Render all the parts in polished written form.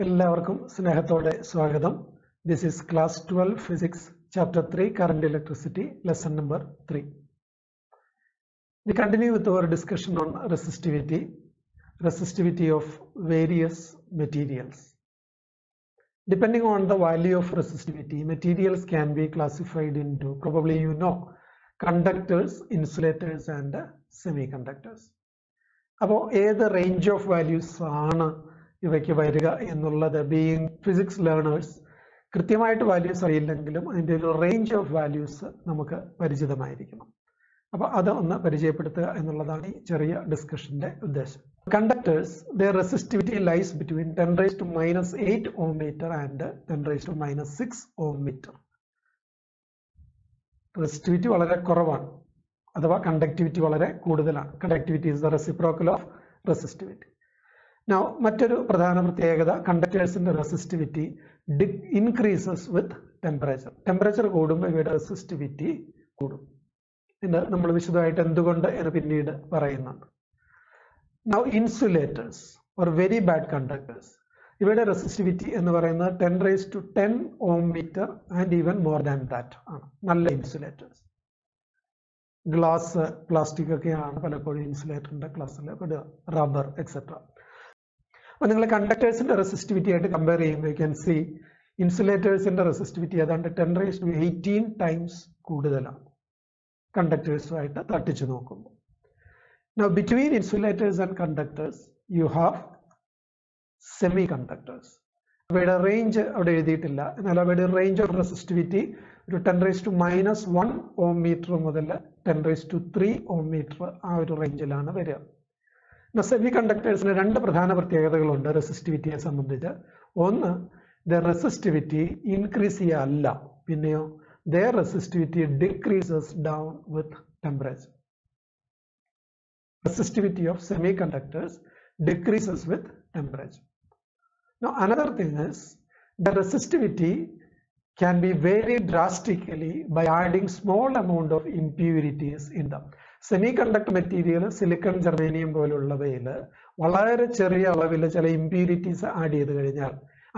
എല്ലാവർക്കും സ്നേഹത്തോടെ സ്വാഗതം. This is class 12 physics chapter 3 current electricity lesson number 3. We continue with our discussion on resistivity of various materials. Depending on the value of resistivity, materials can be classified into, probably you know, conductors, insulators and semiconductors. അപ്പോൾ ഏത് range of values ആണ് ഇവയ്ക്ക് വരിക എന്നുള്ളത് being physics learners കൃത്യമായിട്ട് values അറിയില്ലെങ്കിലും അതിൻ്റെ ഒരു റേഞ്ച് ഓഫ് വാല്യൂസ് നമുക്ക് പരിചിതമായിരിക്കണം. അപ്പോൾ അത് ഒന്ന് പരിചയപ്പെടുത്തുക എന്നുള്ളതാണ് ഈ ചെറിയ ഡിസ്കഷന്റെ ഉദ്ദേശം. Conductors their resistivity lies between 10⁻⁸ ohm meter and 10⁻�6 ohm meter. Resistivity വളരെ കുറവാണ് അഥവാ കണ്ടക്ടിവിറ്റി വളരെ കൂടുതലാണ്. Conductivity is the reciprocal of resistivity. Now, മറ്റൊരു പ്രധാന പ്രത്യേകത കണ്ടക്ടേഴ്സിന്റെ resistivity increases with temperature. Temperature കൂടുമ്പോൾ ഇവയുടെ റെസിസ്റ്റിവിറ്റി കൂടും. ഇത് നമ്മൾ വിശദമായിട്ട് എന്തുകൊണ്ട് എന്ന് പിന്നീട് പറയുന്നുണ്ട്. Now, insulators or very bad conductors, ഇവയുടെ റെസിസ്റ്റിവിറ്റി എന്ന് പറയുന്നത് 10⁻10 ohm meter and even more than that ആണ്. നല്ല ഇൻസുലേറ്റേഴ്സ്, ഗ്ലാസ്, പ്ലാസ്റ്റിക് ഒക്കെയാണ് പലപ്പോഴും ഇൻസുലേറ്ററിന്റെ ക്ലാസ്സിൽ പെടുക, റബ്ബർ എക്സെട്ര. അപ്പോൾ നിങ്ങൾ കണ്ടക്ടേഴ്സിന്റെ റെസിസ്റ്റിവിറ്റി ആയിട്ട് കമ്പയർ ചെയ്യുമ്പോൾ യു ക്യാൻ സി ഇൻസുലേറ്റേഴ്സിന്റെ റെസിസ്റ്റിവിറ്റി ഏതാണ്ട് 10⁻18 ടൈംസ് കൂടുതലാണ് കണ്ടക്ടേഴ്സുമായിട്ട് തട്ടിച്ചു നോക്കുമ്പോൾ. Now, between insulators and conductors, you have semiconductors. അവയുടെ റേഞ്ച് അവിടെ എഴുതിയിട്ടില്ല, എന്നാൽ അവയുടെ റേഞ്ച് ഓഫ് റെസിസ്റ്റിവിറ്റി ഒരു 10⁻⁻1 ohm meter മുതൽ 10⁻3 ohm meter ആ ഒരു റേഞ്ചിലാണ് വരിക. സെമി കണ്ടക്ടേഴ്സിന് രണ്ട് പ്രധാന പ്രത്യേകതകളുണ്ട് റെസിസ്റ്റിവിറ്റിയെ സംബന്ധിച്ച്. ഒന്ന്, ദ റെസിസ്റ്റിവിറ്റി ഇൻക്രീസ് ചെയ്യല്ല, പിന്നെയോ the resistivity decreases down with temperature. Resistivity of semiconductors decreases with temperature. Now, another thing is the resistivity can be varied drastically by adding small amount of impurities in them. Semiconductor material, silicon, germanium പോലുള്ളവയിൽ വളരെ ചെറിയ അളവിൽ ചില impurities add ചെയ്ത് കഴിഞ്ഞാൽ,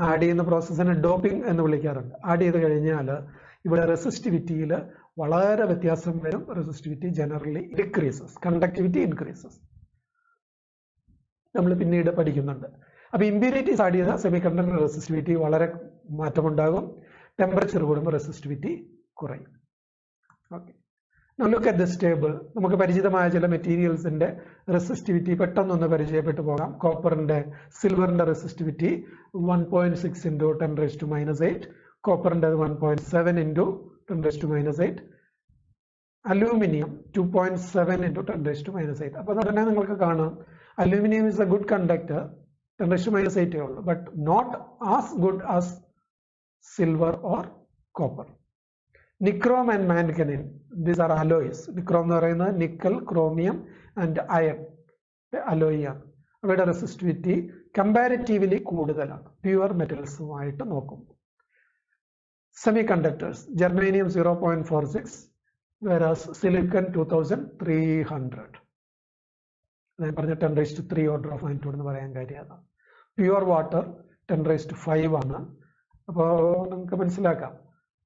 add ചെയ്യുന്ന പ്രോസസ്സിനെ doping എന്ന് വിളിക്കാറുണ്ട്. Add ചെയ്ത് കഴിഞ്ഞാൽ ഇവിടെ റെസിസ്റ്റിവിറ്റിയിൽ വളരെ വ്യത്യാസം വരും. Resistivity generally decreases, conductivity increases. നമ്മൾ പിന്നീട് പഠിക്കുന്നുണ്ട്. അപ്പോൾ ഇമ്പ്യൂരിറ്റീസ് ആഡ് ചെയ്ത സെമി കണ്ടക്ടർ റെസിസ്റ്റിവിറ്റി വളരെ മാറ്റമുണ്ടാകും. ടെമ്പറേച്ചർ കൂടുമ്പോൾ റെസിസ്റ്റിവിറ്റി കുറയും. Okay, look at this table. നമുക്ക് പരിചിതമായ ചില മെറ്റീരിയൽസിന്റെ റെസിസ്റ്റിവിറ്റി പെട്ടെന്നൊന്ന് പരിചയപ്പെട്ടു പോകാം. കോപ്പറിന്റെ, സിൽവറിന്റെ റെസിസ്റ്റിവിറ്റി 1.6 into 10⁻⁻8, കോപ്പറിന്റെ 1.7 into 10⁻�8, അലൂമിനിയം 2.7 into 10⁻8. അപ്പോൾ അതുതന്നെ നിങ്ങൾക്ക് കാണാം, aluminium is a good conductor, 10⁻8 ഉള്ളൂ, but not as good as silver or copper. Nichrome and manganin, these are alloys. Nichrome എന്ന് പറയുന്നത് nickel, chromium and iron alloy ആണ്. അവയുടെ റെസിസ്റ്റിവിറ്റി കമ്പാരിറ്റീവ്ലി കൂടുതലാണ് പ്യുവർ മെറ്റൽസുമായിട്ട് നോക്കുമ്പോൾ. Semiconductors, germanium 0.46, whereas silicon 2300. ഞാൻ പറഞ്ഞ 10⁻3 ഓർഡർ ഓഫ് മാഗ്നിറ്റ്യൂഡ് എന്ന് പറയാൻ കാര്യം അതാണ്. പ്യുവർ വാട്ടർ 10⁻5 ആണ്. അപ്പോൾ നമുക്ക് മനസ്സിലാക്കാം,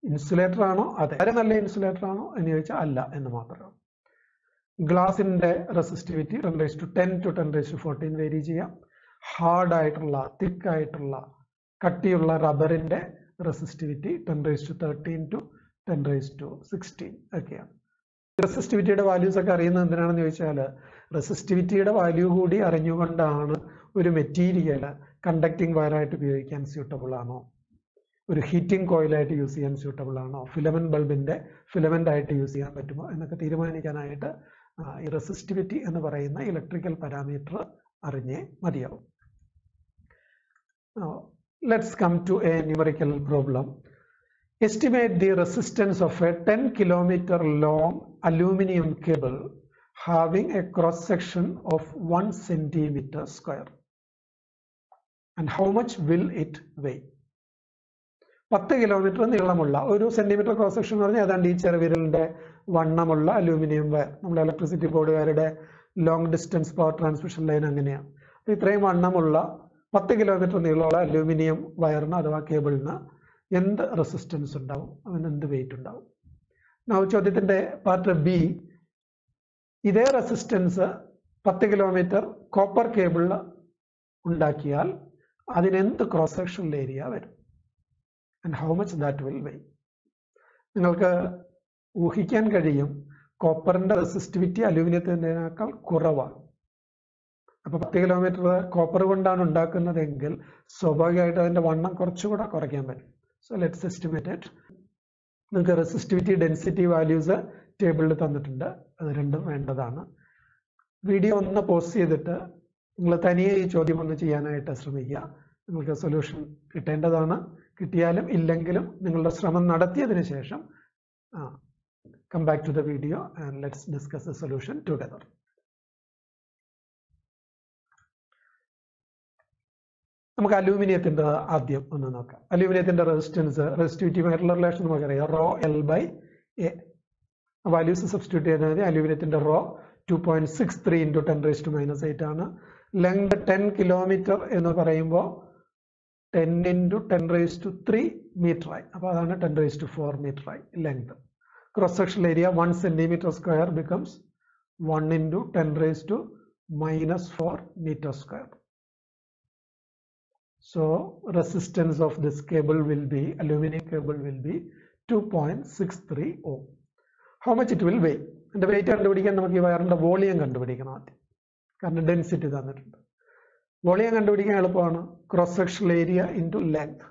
ഇൻസുലേറ്റർ ആണോ, അതെ, വളരെ നല്ല ഇൻസുലേറ്റർ ആണോ എന്ന് ചോദിച്ചാൽ അല്ല എന്ന് മാത്രമേ. ഗ്ലാസിന്റെ റെസിസ്റ്റിവിറ്റി 10⁻10 to 10⁻14 വേരി ചെയ്യാം. ഹാർഡായിട്ടുള്ള, തിക്കായിട്ടുള്ള, കട്ടിയുള്ള റബ്ബറിന്റെ റെസിസ്റ്റിവിറ്റി 10⁻13 to 10⁻16 ഒക്കെയാണ്. റെസിസ്റ്റിവിറ്റിയുടെ വാല്യൂസ് ഒക്കെ അറിയുന്നത് എന്തിനാണെന്ന് ചോദിച്ചാൽ, റെസിസ്റ്റിവിറ്റിയുടെ വാല്യൂ കൂടി അറിഞ്ഞുകൊണ്ടാണ് ഒരു മെറ്റീരിയൽ കണ്ടക്ടിങ് വയറായിട്ട് ഉപയോഗിക്കാൻ സ്യൂട്ടബിൾ ആണോ, ഒരു ഹീറ്റിംഗ് കോയിലായിട്ട് യൂസ് ചെയ്യാൻ സ്യൂട്ടബിൾ ആണോ, ഫിലമെന്റ് ബൾബിന്റെ ഫിലമെന്റ് ആയിട്ട് യൂസ് ചെയ്യാൻ പറ്റുമോ എന്നൊക്കെ തീരുമാനിക്കാനായിട്ട് ഈ റെസിസ്റ്റിവിറ്റി എന്ന് പറയുന്ന ഇലക്ട്രിക്കൽ പാരാമീറ്റർ അറിഞ്ഞേ മതിയാവും. Let's come to a numerical problem. Estimate the resistance of a 10 kilometer long aluminum cable having a cross section of 1 centimeter square. And how much will it weigh? 10 kilometre നീളമുള്ള, 1 centimetre cross section എന്ന് പറഞ്ഞാൽ ഏതാണ്ട് ഈ ചെറുവിരലിന്റെ വണ്ണമുള്ള aluminium wire. നമ്മുടെ electricity ബോർഡുകാരുടെ long distance power transmission line അങ്ങനെയാണ്. അപ്പോൾ ഇത്രയും വണ്ണമുള്ള 10 കിലോമീറ്റർ നീളമുള്ള അലൂമിനിയം വയറിന് അഥവാ കേബിളിന് എന്ത് റെസിസ്റ്റൻസ് ഉണ്ടാവും, അവന് എന്ത് വെയിറ്റ് ഉണ്ടാവും? ചോദ്യത്തിന്റെ പാർട്ട് ബി, ഇതേ റെസിസ്റ്റൻസ് 10 കിലോമീറ്റർ കോപ്പർ കേബിളിൽ ഉണ്ടാക്കിയാൽ അതിനെന്ത് ക്രോസ് സെക്ഷണൽ ഏരിയ വരും? And how much that will weigh? നിങ്ങൾക്ക് ഊഹിക്കാൻ കഴിയും, കോപ്പറിന്റെ റെസിസ്റ്റിവിറ്റി അലൂമിനിയത്തിനേക്കാൾ കുറവാണ്. അപ്പൊ 10 കിലോമീറ്റർ കോപ്പർ കൊണ്ടാണ് ഉണ്ടാക്കുന്നതെങ്കിൽ സ്വാഭാവികമായിട്ട് അതിന്റെ വണ്ണം കുറച്ചുകൂടെ കുറയ്ക്കാൻ പറ്റും. So let's estimate it. നിങ്ങൾക്ക് റെസിസ്റ്റിവിറ്റി ഡെൻസിറ്റി വാല്യൂസ് ടേബിളിൽ തന്നിട്ടുണ്ട്, അത് രണ്ടും വേണ്ടതാണ്. വീഡിയോ ഒന്ന് പോസ് ചെയ്തിട്ട് നിങ്ങൾ തനിയെ ഈ ചോദ്യം ഒന്ന് ചെയ്യാനായിട്ട് ശ്രമിക്കുക. നിങ്ങൾക്ക് സൊല്യൂഷൻ കിട്ടേണ്ടതാണ്. കിട്ടിയാലും ഇല്ലെങ്കിലും നിങ്ങളുടെ ശ്രമം നടത്തിയതിനു ശേഷം come back to the video and let's discuss the solution together. നമുക്ക് അലൂമിനിയത്തിന്റെ ആദ്യം ഒന്ന് നോക്കാം. അലൂമിനിയത്തിന്റെ റെസിസ്റ്റിവിറ്റിയുമായിട്ടുള്ള റിലേഷൻ നമുക്കറിയാം, rho L by A. Values substitute ചെയ്താൽ അലൂമിനിയത്തിന്റെ റോ 2.63 into 10⁻⁻8 ആണ്. ലെങ്ത് 10 കിലോമീറ്റർ എന്ന് പറയുമ്പോൾ 10 into 10⁻³ മീറ്റർ ആയി. അപ്പോൾ അതാണ് 10⁻⁴ മീറ്റർ ആയി length. Cross sectional area 1 centimeter square becomes 1 into 10⁻⁻4 meter square. So resistance of this cable will be, aluminum cable will be 2.63 ohm. How much it will weigh? And the weight കണ്ടുപിടിക്കാൻ നമുക്ക് ഈ വയറിന്റെ volume കണ്ടുപിടിക്കണം ആദ്യം, കാരണം density തന്നിട്ടുണ്ട്. Volume കണ്ടുപിടിക്കാൻ എളുപ്പമാണ്. Cross sectional area into length.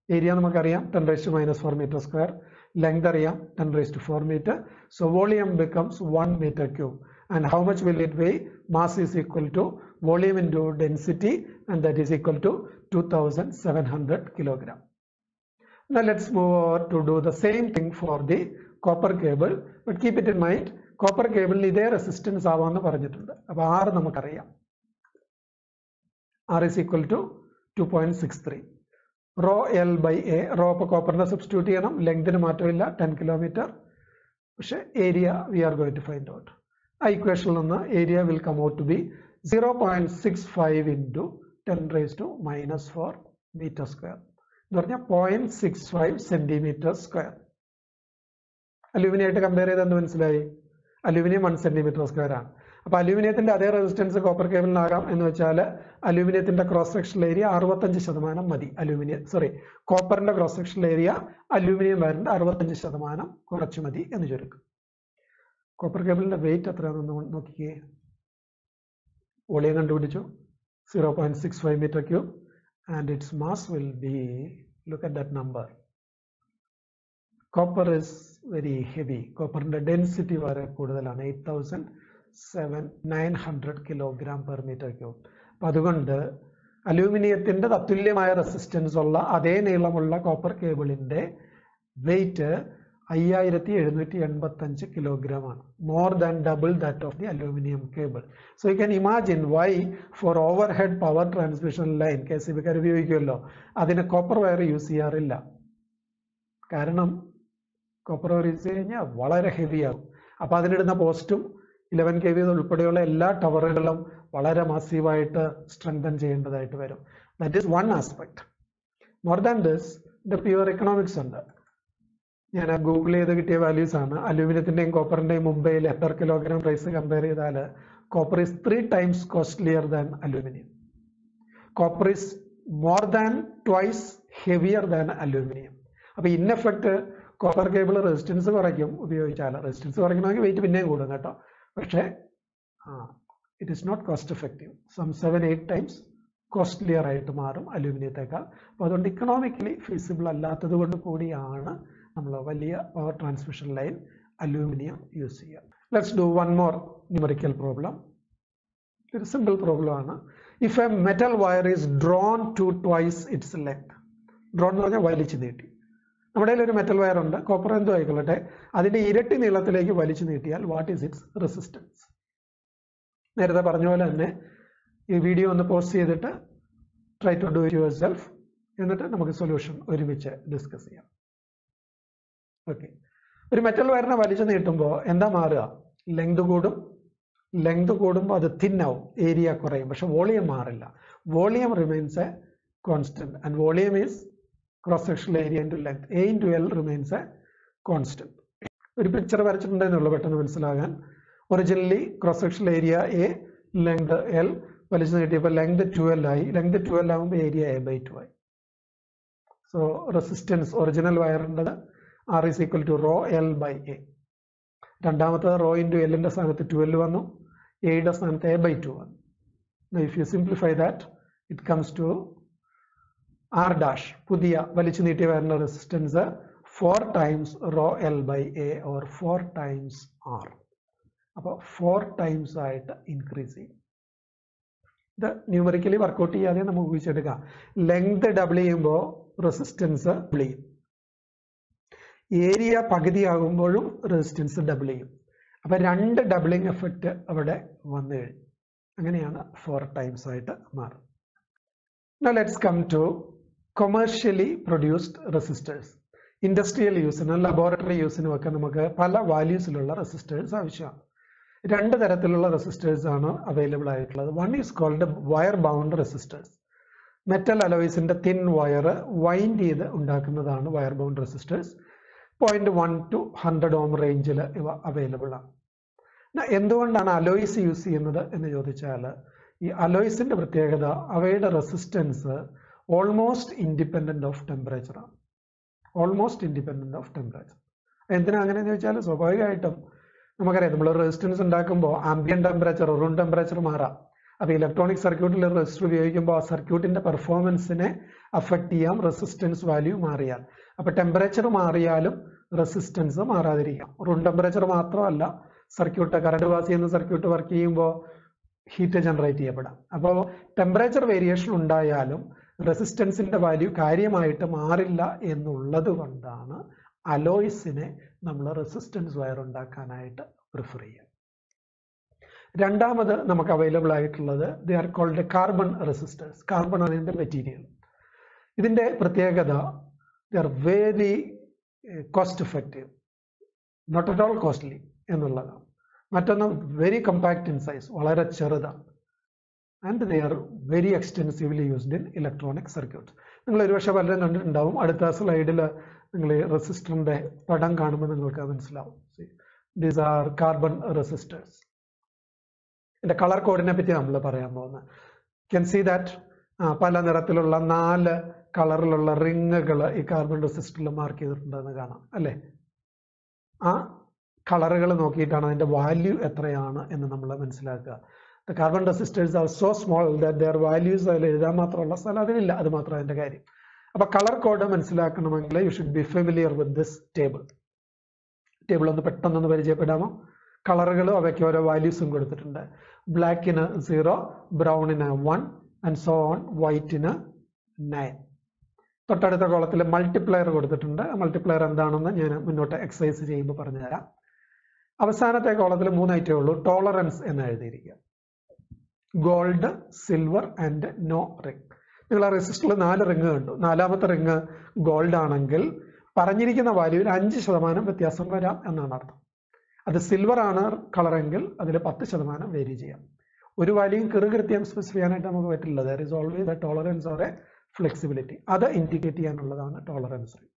Area നമുക്കറിയാം 10⁻⁻4 meter square. Length അറിയാം 10⁻⁴ meter. So volume becomes 1 meter cube. And how much will it weigh? Mass is equal to volume into density, and that is equal to 2700 kilogram. Now let's move over to do the same thing for the copper cable. But keep it in mind, copper cable ഇതേ resistance ആവാമെന്ന് പറഞ്ഞിട്ടുണ്ട്. അപ്പോൾ R നമുക്കറിയാം, R is equal to 2.63. Rho L by A. Rho ഇപ്പോൾ കോപ്പറിനെ substitute ചെയ്യണം, ലെങ്തിന് മാറ്റമില്ല 10 കിലോമീറ്റർ, പക്ഷെ area we are going to find out. ആ ഇക്വേഷനിൽ നിന്ന് area will come out to be 0.65 into 10⁻⁻4 meter square എന്ന് പറഞ്ഞാൽ 0.65 centimeter square. അലൂമിനിയമായിട്ട് കമ്പയർ ചെയ്ത് എന്ത് മനസ്സിലായി? അലൂമിനിയം 1 centimeter square ആണ്. അപ്പൊ അലൂമിനിയത്തിന്റെ അതേ റെസിസ്റ്റൻസ് കോപ്പർ കേബിളിനാകാം എന്ന് വെച്ചാൽ അലൂമിനിയത്തിന്റെ ക്രോസ് സെക്ഷണൽ ഏരിയ 65% മതി. കോപ്പറിന്റെ ക്രോസ് സെക്ഷണൽ ഏരിയ അലൂമിനിയം വയറിന്റെ 65% കുറച്ച് മതി എന്ന് ചുരുക്കും. കോപ്പർ കേബിളിന്റെ വെയിറ്റ് എത്രയാണെന്ന് നോക്കിക്കേ. വോളിയം കണ്ടുപിടിച്ചു 0.65 meter cube, and its mass will be, look at that number. Copper is very heavy. കോപ്പറിന്റെ ഡെൻസിറ്റി വളരെ കൂടുതലാണ്, 8,900 kilogram per meter cube. അപ്പം അതുകൊണ്ട് അലൂമിനിയത്തിന്റെ തത്തുല്യമായ റെസിസ്റ്റൻസ് ഉള്ള അതേ നീളമുള്ള കോപ്പർ കേബിളിന്റെ വെയിറ്റ് 5785 kilogram ആണ്. More than double that of the aluminum cable. So you can imagine why for overhead power transmission line KCBക്കാർ ഉപയോഗിക്കുമല്ലോ, അതിന് കോപ്പർ വയർ യൂസ് ചെയ്യാറില്ല. കാരണം കോപ്പർ വയർ യൂസ് കഴിഞ്ഞാൽ വളരെ ഹെവി ആകും. അപ്പൊ അതിനിടുന്ന പോസ്റ്റും 11 kV ഉൾപ്പെടെയുള്ള എല്ലാ ടവറുകളും വളരെ മാസീവായിട്ട് സ്ട്രെങ്തൻ ചെയ്യേണ്ടതായിട്ട് വരും. That is one aspect. More than this, the pure economics ഉണ്ട്. ഞാൻ ഗൂഗിൾ ചെയ്ത് കിട്ടിയ വാല്യൂസ് ആണ്. അലൂമിനിയത്തിന്റെയും കോപ്പറിന്റെയും മുംബൈയിൽ പെർ കിലോഗ്രാം പ്രൈസ് കമ്പയർ ചെയ്താൽ copper is 3 times costlier than aluminium. Copper is more than twice heavier than aluminium. അപ്പൊ in effect copper cable resistance കുറയ്ക്കും ഉപയോഗിച്ചാൽ. റെസിസ്റ്റൻസ് കുറയ്ക്കണമെങ്കിൽ വെയിറ്റ് പിന്നെയും കൂടും കേട്ടോ, പക്ഷേ it is not cost effective. 7-8 times costlier ആയിട്ട് മാറും അലൂമിനിയത്തേക്കാൾ. അപ്പോൾ അതുകൊണ്ട് ഇക്കണോമിക്കലി ഫീസിബിൾ അല്ലാത്തത് കൊണ്ട് കൂടിയാണ് നമ്മൾ വലിയ power transmission line aluminium use ചെയ്യുക. Let's do one more numerical problem. ഒരു സിമ്പിൾ പ്രോബ്ലം ആണ്. If a metal wire is drawn to twice its length. Drawn എന്ന് പറഞ്ഞാൽ വലിച്ചു നീട്ടി. നമ്മുടെ കയ്യിൽ ഒരു മെറ്റൽ വയർ ഉണ്ട്, കോപ്പർ എന്തോ ആയിക്കൊള്ളട്ടെ, അതിന്റെ ഇരട്ടി നീളത്തിലേക്ക് വലിച്ചു നീട്ടിയാൽ വാട്ട് ഈസ് ഇറ്റ്സ് റെസിസ്റ്റൻസ്? നേരത്തെ പറഞ്ഞ പോലെ തന്നെ ഈ വീഡിയോ ഒന്ന് പോസ്റ്റ് ചെയ്തിട്ട് try to do it yourself, എന്നിട്ട് നമുക്ക് സൊല്യൂഷൻ ഒരുമിച്ച് ഡിസ്കസ് ചെയ്യാം. ഓക്കെ, ഒരു മെറ്റൽ വയറിനെ വലിച്ചു നീട്ടുമ്പോൾ എന്താ മാറുക? ലെങ്ത് കൂടും, ലെങ്ത് കൂടുമ്പോൾ അത് തിൻ ആവും, ഏരിയ കുറയും, പക്ഷെ വോളിയം മാറില്ല. Volume remains A constant and volume is cross sectional area into length. A into L remains A constant. ഒരു പിക്ചർ വരച്ചിട്ടുണ്ടെന്നുള്ളൂ പെട്ടെന്ന് മനസ്സിലാകാൻ. Originally cross sectional area A, length L, വലിച്ചു നീട്ടിയപ്പോൾ ലെങ്ത് 12 ആയി. ലെങ്ത് 12 ആകുമ്പോൾ ഏരിയ A/2 ആയി. So resistance original വയറിൻ്റെത് R is equal to rho L by A. രണ്ടാമത്തത് rho into എല്ലിൻ്റെ സ്ഥാനത്ത് 12 വന്നു, എയുടെ സ്ഥാനത്ത് A/2 വന്നു. If you simplify that it comes to R dash, പുതിയ വലിച്ചു നീട്ടിയ വയറിൻ്റെ resistance 4 times rho L by A or 4 times R. അപ്പോൾ 4 times ആയിട്ട് ഇൻക്രീസ് ചെയ്യും. ഇത് ന്യൂമറിക്കലി വർക്കൗട്ട് ചെയ്യാതെ നമുക്ക് ഊഹിച്ചെടുക്കാം. ലെങ്ത് ഡബിൾ ചെയ്യുമ്പോൾ റെസിസ്റ്റൻസ് ഡബിൾ ചെയ്യും, ഏരിയ പകുതിയാകുമ്പോഴും റെസിസ്റ്റൻസ് ഡബിൾ ചെയ്യും. അപ്പം 2 ഡബിളിംഗ് എഫക്റ്റ് അവിടെ വന്നു കഴിഞ്ഞു. അങ്ങനെയാണ് 4 times ആയിട്ട് മാറും. Now let's come to commercially produced resistors. Industrial യൂസിനും ലബോറട്ടറി യൂസിനും ഒക്കെ നമുക്ക് പല വാല്യൂസിലുള്ള റെസിസ്റ്റേഴ്സ് ആവശ്യമാണ്. 2 തരത്തിലുള്ള റെസിസ്റ്റേഴ്സ് ആണ് അവൈലബിൾ ആയിട്ടുള്ളത്. One is called wire bound resistors. Metal അലോയ്സിന്റെ തിൻ വയർ വൈൻഡ് ചെയ്ത് ഉണ്ടാക്കുന്നതാണ് wire bound resistors. 0.1 to 100 ohm റേഞ്ചിൽ ഇവ അവൈലബിൾ ആണ്. എന്തുകൊണ്ടാണ് അലോയ്സ് യൂസ് ചെയ്യുന്നത് എന്ന് ചോദിച്ചാൽ, ഈ അലോയ്സിന്റെ പ്രത്യേകത അവയുടെ resistance almost independent of temperature ആണ്. Almost independent of temperature. എന്തിനാ അങ്ങനെയെന്ന് ചോദിച്ചാൽ, സ്വാഭാവികമായിട്ടും നമുക്കറിയാം നമ്മൾ റെസിസ്റ്റൻസ് ഉണ്ടാക്കുമ്പോൾ ആംബിയൻ ടെമ്പറേച്ചർ, റൂം ടെമ്പറേച്ചർ മാറാം. അപ്പോൾ ഇലക്ട്രോണിക് സർക്യൂട്ടിൽ റെസിസ്റ്റർ ഉപയോഗിക്കുമ്പോൾ ആ സർക്യൂട്ടിന്റെ പെർഫോമൻസിനെ അഫക്റ്റ് ചെയ്യാം റെസിസ്റ്റൻസ് വാല്യൂ മാറിയാൽ. അപ്പോൾ ടെമ്പറേച്ചർ മാറിയാലും റെസിസ്റ്റൻസ് മാറാതിരിക്കാം. റൂം ടെമ്പറേച്ചർ മാത്രമല്ല, സർക്യൂട്ട് കറണ്ട് പാസ് ചെയ്യുന്ന സർക്യൂട്ട് വർക്ക് ചെയ്യുമ്പോൾ ഹീറ്റ് ജനറേറ്റ് ചെയ്യപ്പെടാം. അപ്പോൾ ടെമ്പറേച്ചർ വേരിയേഷൻ ഉണ്ടായാലും റെസിസ്റ്റൻസിന്റെ വാല്യൂ കാര്യമായിട്ട് മാറില്ല എന്നുള്ളത് കൊണ്ടാണ് അലോയ്സിനെ നമ്മൾ റെസിസ്റ്റൻസ് വയർ ഉണ്ടാക്കാനായിട്ട് പ്രിഫർ ചെയ്യുക. രണ്ടാമത് നമുക്ക് അവൈലബിൾ ആയിട്ടുള്ളത് they are called carbon resistors. Carbon ആണ് ഇതിന്റെ മെറ്റീരിയൽ. ഇതിന്റെ പ്രത്യേകത they are very cost effective, not at all costly എന്നുള്ളതാണ്. മറ്റൊന്ന് വെരി കമ്പാക്ട് ഇൻ സൈസ്, വളരെ ചെറുതാണ്. And they are very extensively used in electronic circuits. നിങ്ങൾ ഒരുപക്ഷെ പലരും കണ്ടിട്ടുണ്ടാവും. അടുത്ത സ്ലൈഡിൽ നിങ്ങൾ റെസിസ്റ്ററിന്റെ പടം കാണുമ്പോൾ നിങ്ങൾക്ക് മനസ്സിലാവും. These are carbon resistors. ഇതിന്റെ കളർ കോഡിനെ പറ്റി നമ്മൾ പറയാൻ പോകുന്നത്. ക്യാൻ സീ ദാറ്റ് പല നിറത്തിലുള്ള 4 കളറിലുള്ള റിങ്ങുകൾ ഈ കാർബൺ റെസിസ്റ്ററിൽ മാർക്ക് ചെയ്തിട്ടുണ്ടെന്ന് കാണാം അല്ലേ? ആ കളറുകൾ നോക്കിയിട്ടാണ് അതിന്റെ വാല്യൂ എത്രയാണ് എന്ന് നമ്മൾ മനസ്സിലാക്കുക. The carbon resistors are so small that their values അതിൽ എഴുതാൻ മാത്രമുള്ള സ്ഥലം അതിനില്ല. അത് മാത്രം അതിന്റെ കാര്യം. അപ്പൊ കളർ കോഡ് മനസ്സിലാക്കണമെങ്കിൽ you should be familiar with this table. Table ഒന്ന് പെട്ടെന്നൊന്ന് പരിചയപ്പെടാമോ? കളറുകൾ അവയ്ക്ക് ഓരോ വാല്യൂസും കൊടുത്തിട്ടുണ്ട്. ബ്ലാക്കിന് 0, ബ്രൗണിന് 1 ആൻഡ് സോ ഓൺ, വൈറ്റിന് 9. തൊട്ടടുത്ത കോളത്തിൽ മൾട്ടിപ്ലയർ കൊടുത്തിട്ടുണ്ട്. മൾട്ടിപ്ലയർ എന്താണെന്ന് ഞാൻ മുന്നോട്ട് എക്സസൈസ് ചെയ്യുമ്പോൾ പറഞ്ഞുതരാം. അവസാനത്തെ കോളത്തിൽ 3 ഐറ്റമേ ഉള്ളൂ. ടോളറൻസ് എന്ന് എഴുതിയിരിക്കുക. Gold, silver and no ring. നിങ്ങൾ ആ റെസിസ്റ്ററിൽ 4 റിംഗ് കണ്ടു. 4ാമത്തെ റിംഗ് ഗോൾഡ് ആണെങ്കിൽ പറഞ്ഞിരിക്കുന്ന വാല്യൂവിൽ 5% വ്യത്യാസം വരാം എന്നാണ് അർത്ഥം. അത് സിൽവർ ആണ് കളറെങ്കിൽ അതിൽ 10% വേരി ചെയ്യാം. ഒരു വാല്യൂ കൃത്യം സ്പെസിഫൈ ചെയ്യാനായിട്ട് നമുക്ക് പറ്റില്ല. There is always a tolerance or a flexibility. അത് ഇൻഡിക്കേറ്റ് ചെയ്യാനുള്ളതാണ് tolerance ring.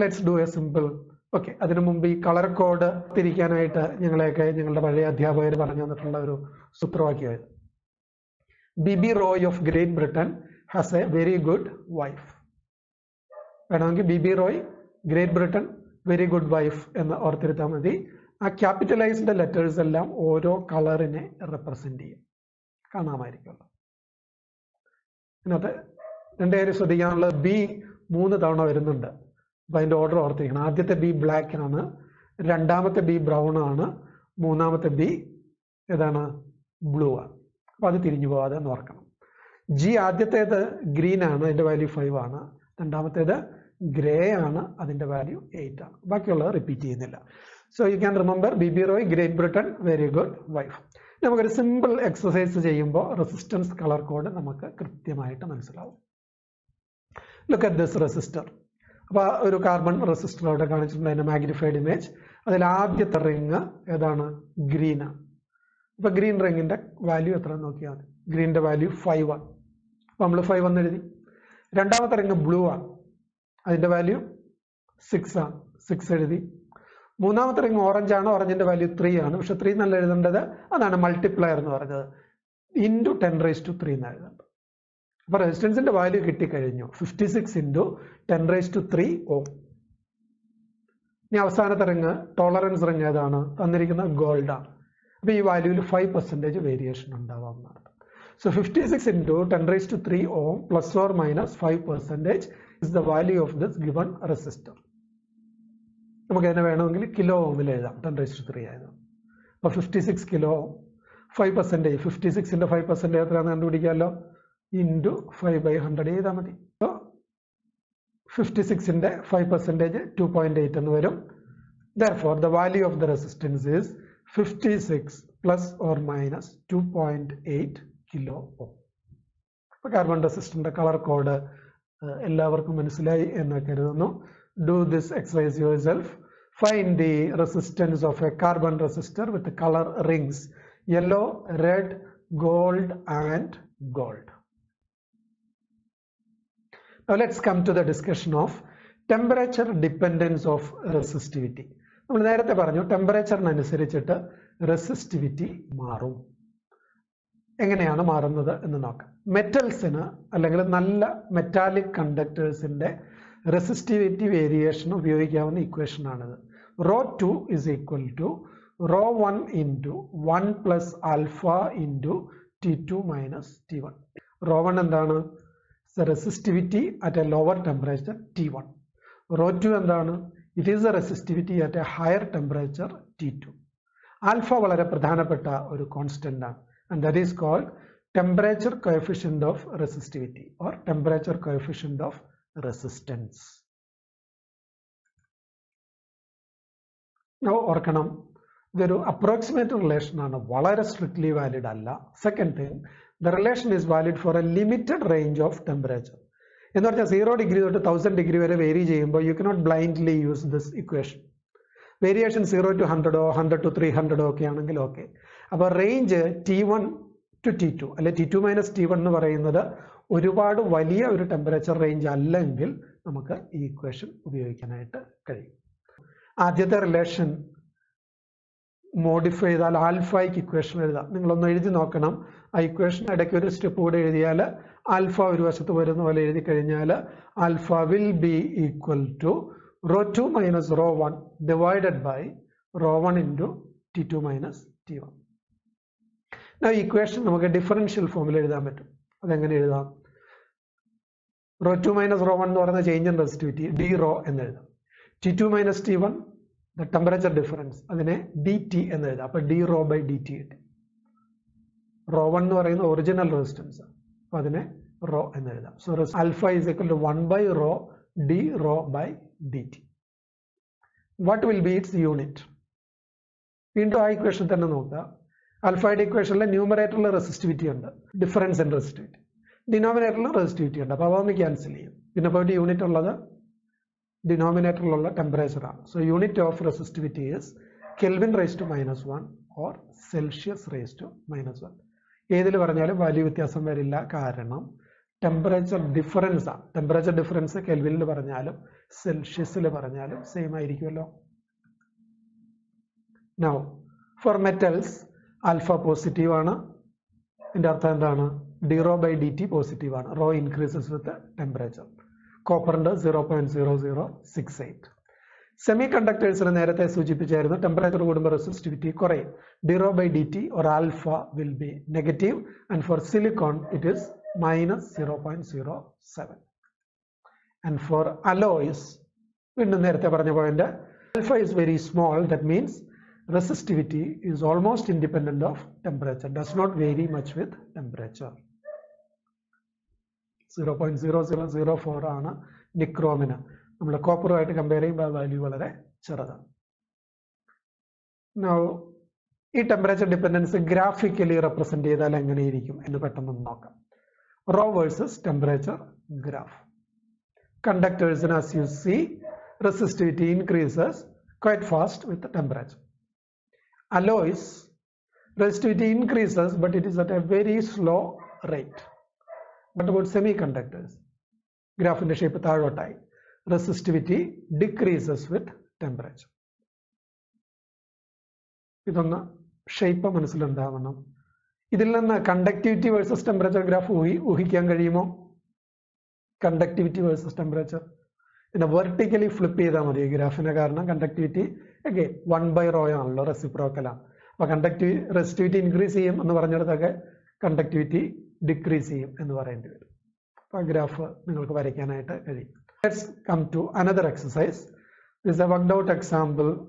Let's do a simple. Okay, അതിനു മുമ്പ് ഈ കളർ കോഡ് തിരിക്കാനായിട്ട് ഞങ്ങളുടെ പഴയ അധ്യാപകർ പറഞ്ഞു തന്നിട്ടുള്ള ഒരു സൂത്രവാക്യമായിരുന്നു. B B Roy of Great Britain has a very good wife. വേണമെങ്കിൽ B B Roy, Great Britain, very good wife എന്ന് ഓർത്തിരുത്താൽ മതി. ആ ക്യാപിറ്റലൈസ്ഡ് ലെറ്റേഴ്സ് എല്ലാം ഓരോ കളറിനെ റെപ്രസെന്റ് ചെയ്യും. കാണാമായിരിക്കുമല്ലോ. ഇതിനകത്ത് 2 കാര്യം ശ്രദ്ധിക്കാനുള്ളത്, ബി 3 തവണ വരുന്നുണ്ട്. അപ്പൊ അതിന്റെ ഓർഡർ ഓർത്തിരിക്കണം. ആദ്യത്തെ ബി ബ്ലാക്ക് ആണ്, രണ്ടാമത്തെ ബി ബ്രൗൺ ആണ്, മൂന്നാമത്തെ ബി ഏതാണ്? ബ്ലൂ ആണ്. അപ്പൊ അത് തിരിഞ്ഞു പോവാതെ ഓർക്കണം. ജി ആദ്യത്തേത് ഗ്രീൻ ആണ്, അതിന്റെ വാല്യൂ 5 ആണ്. രണ്ടാമത്തേത് ഗ്രേ ആണ്, അതിന്റെ വാല്യൂ 8 ആണ്. ബാക്കിയുള്ളത് റിപ്പീറ്റ് ചെയ്യുന്നില്ല. So you can remember BB Roy, Great Britain, very good wife. നമുക്കൊരു സിമ്പിൾ എക്സസൈസ് ചെയ്യുമ്പോൾ റെസിസ്റ്റൻസ് കളർ കോഡ് നമുക്ക് കൃത്യമായിട്ട് മനസ്സിലാവും. Look at this resistor. അപ്പൊ ഒരു കാർബൺ റെസിസ്റ്റർ അവിടെ കാണിച്ചിട്ടുണ്ട്, അതിന്റെ മാഗ്നിഫൈഡ് ഇമേജ്. അതിൽ ആദ്യത്തെ റിങ് ഏതാണ്? ഗ്രീൻ ആണ്. അപ്പോൾ ഗ്രീൻ റിങ്ങിൻ്റെ വാല്യൂ എത്ര നോക്കിയാൽ മതി. ഗ്രീനിൻ്റെ വാല്യൂ 5 ആണ്. അപ്പോൾ നമ്മൾ 5 എന്ന് എഴുതി. രണ്ടാമത്തെ റിങ് ബ്ലൂ ആണ്, അതിൻ്റെ വാല്യൂ 6 ആണ്, 6 എഴുതി. മൂന്നാമത്തെ റിങ് ഓറഞ്ച് ആണ്, ഓറഞ്ചിൻ്റെ വാല്യൂ 3 ആണ്. പക്ഷെ 3 എന്നല്ല എഴുതേണ്ടത്, അതാണ് മൾട്ടിപ്ലയർ എന്ന് പറഞ്ഞത്, ഇൻറ്റു 10⁻³ എന്ന് എഴുതേണ്ടത്. അപ്പോൾ റെസിസ്റ്റൻസിൻ്റെ വാല്യൂ കിട്ടിക്കഴിഞ്ഞു, 56 ഇൻറ്റു 10⁻³ ഓം. ഇനി അവസാനത്തെ റിങ് ടോളറൻസ് റിങ് ഏതാണ് തന്നിരിക്കുന്നത്? ഗോൾഡ് ആണ്. അപ്പോൾ ഈ വാല്യൂവിൽ 5% variation ഉണ്ടാവാവുന്നതാണ്. So 56 into 10⁻³ ohm plus or minus 5% is the value of this given resistor. നമുക്ക് അതിനെ വേണമെങ്കിൽ കിലോ ഓമിൽ എഴുതാം, 10⁻³ ആയതാണ്. അപ്പോൾ 56 കിലോ ഓം 5%, 56ന്റെ 5% എത്രയാണെന്ന് കണ്ടുപിടിക്കാമല്ലോ, ഇൻറ്റു 5/100 ചെയ്താൽ മതി. അപ്പോൾ 56ന്റെ 5% 2.8 എന്ന് വരും. Therefore the value of the resistance is 56 plus or minus 2.8 kilo ohm. അപ്പോൾ കാർബൺ റെസിസ്റ്ററിന്റെ കളർ കോഡ് എല്ലാവർക്കും മനസ്സിലായി എന്ന് കരുതുന്നു. Do this exercise your self. Find the resistance of A carbon resistor with colour rings yellow, red, gold and gold. Now let's come to the discussion of temperature dependence of resistivity. നമ്മൾ നേരത്തെ പറഞ്ഞു ടെമ്പറേച്ചറിനനുസരിച്ചിട്ട് resistivity മാറും. എങ്ങനെയാണ് മാറുന്നത് എന്ന് നോക്കാം. മെറ്റൽസിന് അല്ലെങ്കിൽ നല്ല മെറ്റാലിക് കണ്ടക്ടേഴ്സിന്റെ റെസിസ്റ്റിവിറ്റി വേരിയേഷൻ ഉപയോഗിക്കാവുന്ന ഇക്വേഷൻ ആണിത്. ρ2 is equal to ρ1 into 1 plus alpha into T2 minus T1. ρ1 എന്താണ്? Resistivity at A lower temperature T1. ρ2 എന്താണ്? It is A resistivity at A higher temperature T2. Alpha വളരെ പ്രധാനപ്പെട്ട ഒരു കോൺസ്റ്റന്റ് ആണ്. And that is called temperature coefficient of resistivity or temperature coefficient of resistance. Now ഓർക്കണം, ഇതൊരു approximate relation ആണ്, വളരെ strictly valid അല്ല. Second thing, the relation is valid for a limited range of temperature. എന്ന് പറഞ്ഞാൽ 0 degree തൊട്ട് 1000 degree വരെ vary ചെയ്യുമ്പോൾ you cannot blindly use this equation. Variation 0 to 100 100 to 300 ഒക്കെ ആണെങ്കിൽ ഓക്കെ. അപ്പോൾ റേഞ്ച് T1 to T2 അല്ലെ T2 minus T1 എന്ന് പറയുന്നത് ഒരുപാട് വലിയ ഒരു ടെമ്പറേച്ചർ റേഞ്ച് അല്ലെങ്കിൽ നമുക്ക് ഈ ഇക്വേഷൻ ഉപയോഗിക്കാനായിട്ട് കഴിയും. ആദ്യത്തെ റിലേഷൻ മോഡിഫൈ ചെയ്താൽ ആൽഫയ്ക്ക് ഇക്വേഷൻ എഴുതാം. നിങ്ങളൊന്ന് എഴുതി നോക്കണം. ആ ഇക്വേഷൻ ഇടയ്ക്ക് ഒരു സ്റ്റെപ്പ് കൂടെ എഴുതിയാൽ ആൽഫ ഒരു വശത്ത് വരുന്ന പോലെ എഴുതി കഴിഞ്ഞാൽ alpha will be equal to ρ2 minus ρ1 divided by ρ1 into T2 minus T1. ഈ ഇക്വേഷൻ നമുക്ക് ഡിഫറൻഷ്യൽ ഫോമിൽ എഴുതാൻ പറ്റും. അതെങ്ങനെ എഴുതാം? ρ2 minus ρ1 എന്ന് പറയുന്ന ചേഞ്ച് ഇൻ റെസിസ്റ്റിവിറ്റി dρ എന്ന് എഴുതാം. T2 minus T1 the temperature difference, അതിനെ dt എന്ന് എഴുതാം. അപ്പോൾ dρ by dt കിട്ടി. ρ1 എന്ന് പറയുന്ന ഒറിജിനൽ റെസിസ്റ്റൻസ്, അപ്പോൾ അതിനെ ρ എന്ന് എഴുതാം. So alpha is equal to 1/ρ dρ by dt. What will be its unit? വീണ്ടും ആ ഇക്വേഷൻ തന്നെ നോക്കുക. ആൽഫയുടെ ഇക്വേഷനിലെ ന്യൂമറേറ്ററിൽ റെസിസ്റ്റിവിറ്റി ഉണ്ട്, ഡിഫറൻസ് ഇൻ റെസിസ്റ്റിവിറ്റി. ഡിനോമിനേറ്ററിൽ റെസിസ്റ്റിവിറ്റി ഉണ്ട്, അപ്പോൾ അതൊന്ന് ക്യാൻസൽ ചെയ്യും. പിന്നെ പോയിട്ട് യൂണിറ്റ് ഉള്ളത് ഡിനോമിനേറ്ററിലുള്ള ടെമ്പറേച്ചർ ആണ്. So unit of resistivity is kelvin raise to -1 or Celsius raise to -1. ഏതിൽ പറഞ്ഞാലും വാല്യൂ വ്യത്യാസം വരില്ല, കാരണം ടെമ്പറേച്ചർ ഡിഫറൻസ് ആണ്. ടെമ്പറേച്ചർ ഡിഫറൻസ് കെൽവിനിൽ പറഞ്ഞാലും സെൽഷ്യസിൽ പറഞ്ഞാലും സെയിം ആയിരിക്കുമല്ലോ. Now for metals alpha positive ആണ്. ഇതിൻ്റെ അർത്ഥം എന്താണ്? dρ by dt പോസിറ്റീവ് ആണ്. Rho increases with temperature. കോപ്പറിൻ്റെ 0.0068. Semi കണ്ടക്ടേഴ്സിന് നേരത്തെ സൂചിപ്പിച്ചായിരുന്നു, ടെമ്പറേച്ചർ കൂടുമ്പോൾ റെസിസ്റ്റിവിറ്റി കുറയും. dρ by dt or alpha will be negative, and for silicon it is -0.07. And for alloys, വീണ്ടും നേരത്തെ പറഞ്ഞ point, alpha is very small. That means resistivity is almost independent of temperature, does not vary much with temperature. 0.0004 ആണ് നിക്രോമിന്. നമ്മൾ കോപ്പറുമായിട്ട് compare ചെയ്യുമ്പോൾ value വളരെ ചെറുതാണ്. Now ഈ temperature dependence graphically represent ചെയ്താൽ എങ്ങനെയിരിക്കും എന്ന് പെട്ടെന്ന് നോക്കാം. Rho versus temperature graph. കണ്ടക്ടേഴ്സിന് as you see resistivity increases quite fast with the temperature. Alloys, Resistivity increases, but it is at a very slow rate. What about semiconductors? Graph in the shape of resistivity decreases with temperature. This is the shape of the conductivity versus temperature graph. Conductivity versus temperature. In a vertically flip the graph in a conductivity again 1 by rho reciprocal. Resistivity increase conductivity decrease graph. Let's come to another exercise. This is a worked out example